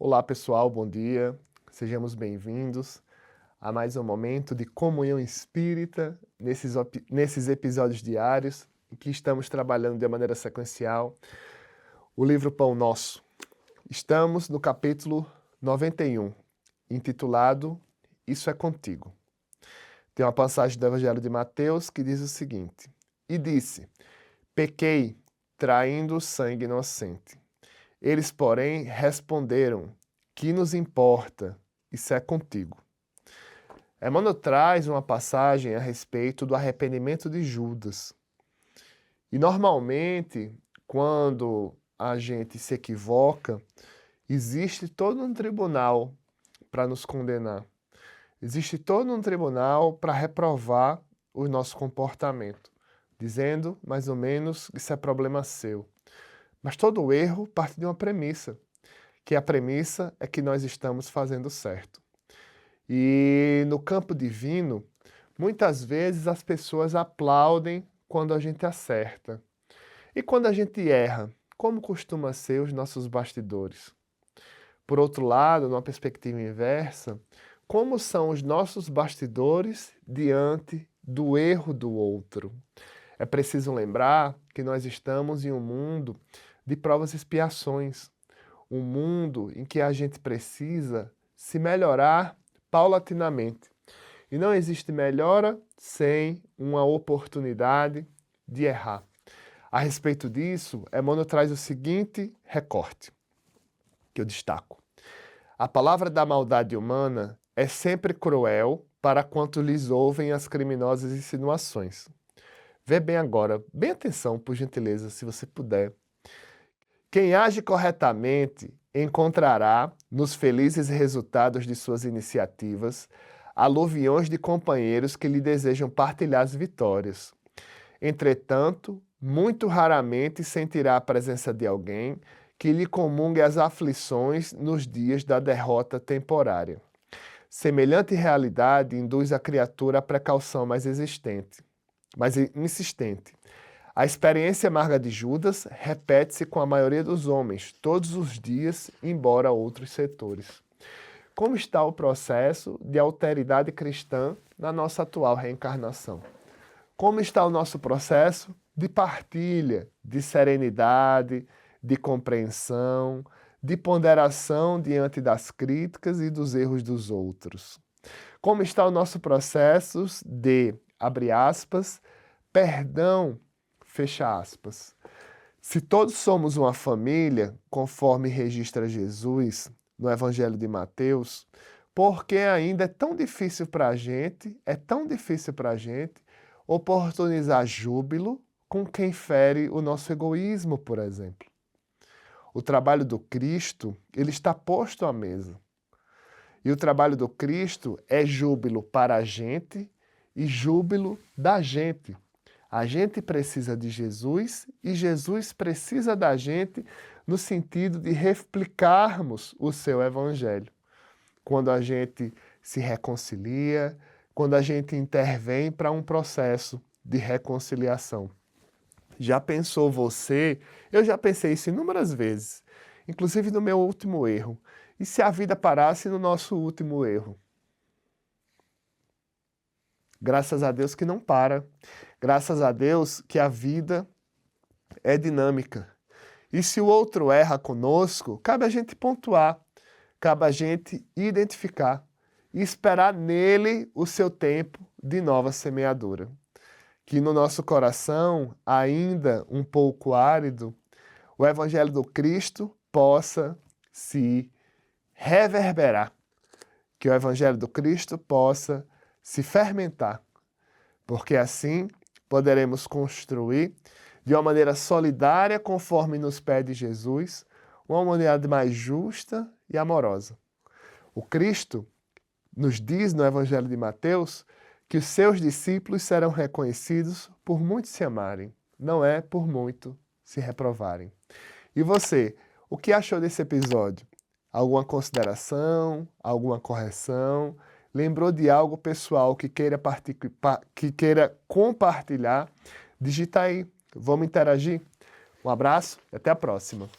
Olá pessoal, bom dia, sejamos bem-vindos a mais um momento de comunhão espírita nesses episódios diários em que estamos trabalhando de maneira sequencial o livro Pão Nosso. Estamos no capítulo 91, intitulado Isso é Contigo. Tem uma passagem do Evangelho de Mateus que diz o seguinte: E disse, pequei, traindo o sangue inocente. Eles, porém, responderam, que nos importa? Isso é contigo. Emmanuel traz uma passagem a respeito do arrependimento de Judas. E normalmente, quando a gente se equivoca, existe todo um tribunal para nos condenar. Existe todo um tribunal para reprovar o nosso comportamento, dizendo, mais ou menos, que isso é problema seu. Mas todo erro parte de uma premissa, que a premissa é que nós estamos fazendo certo. E no campo divino, muitas vezes as pessoas aplaudem quando a gente acerta. E quando a gente erra, como costuma ser os nossos bastidores? Por outro lado, numa perspectiva inversa, como são os nossos bastidores diante do erro do outro? É preciso lembrar que nós estamos em um mundo de provas e expiações, um mundo em que a gente precisa se melhorar paulatinamente. E não existe melhora sem uma oportunidade de errar. A respeito disso, Emmanuel traz o seguinte recorte, que eu destaco. A palavra da maldade humana é sempre cruel para quantos lhes ouvem as criminosas insinuações. Vê bem agora, bem atenção, por gentileza, se você puder. Quem age corretamente encontrará, nos felizes resultados de suas iniciativas, aluviões de companheiros que lhe desejam partilhar as vitórias. Entretanto, muito raramente sentirá a presença de alguém que lhe comungue as aflições nos dias da derrota temporária. Semelhante realidade induz a criatura à precaução mais insistente. A experiência amarga de Judas repete-se com a maioria dos homens, todos os dias, embora outros setores. Como está o processo de alteridade cristã na nossa atual reencarnação? Como está o nosso processo de partilha, de serenidade, de compreensão, de ponderação diante das críticas e dos erros dos outros? Como está o nosso processo de, abre aspas, perdão, fecha aspas. Se todos somos uma família, conforme registra Jesus no Evangelho de Mateus, por que ainda é tão difícil para a gente, oportunizar júbilo com quem fere o nosso egoísmo, por exemplo? O trabalho do Cristo, ele está posto à mesa. E o trabalho do Cristo é júbilo para a gente e júbilo da gente. A gente precisa de Jesus e Jesus precisa da gente no sentido de replicarmos o seu Evangelho. Quando a gente se reconcilia, quando a gente intervém para um processo de reconciliação. Já pensou você? Eu já pensei isso inúmeras vezes, inclusive no meu último erro. E se a vida parasse no nosso último erro? Graças a Deus que não para. Graças a Deus que a vida é dinâmica. E se o outro erra conosco, cabe a gente pontuar, cabe a gente identificar e esperar nele o seu tempo de nova semeadura. Que no nosso coração, ainda um pouco árido, o Evangelho do Cristo possa se reverberar. Que o Evangelho do Cristo possa se fermentar, porque assim poderemos construir de uma maneira solidária, conforme nos pede Jesus, uma humanidade mais justa e amorosa. O Cristo nos diz no Evangelho de Mateus que os seus discípulos serão reconhecidos por muitos se amarem, não é por muito se reprovarem. E você, o que achou desse episódio? Alguma consideração, alguma correção? Lembrou de algo pessoal que queira compartilhar? Digita aí, vamos interagir. Um abraço e até a próxima.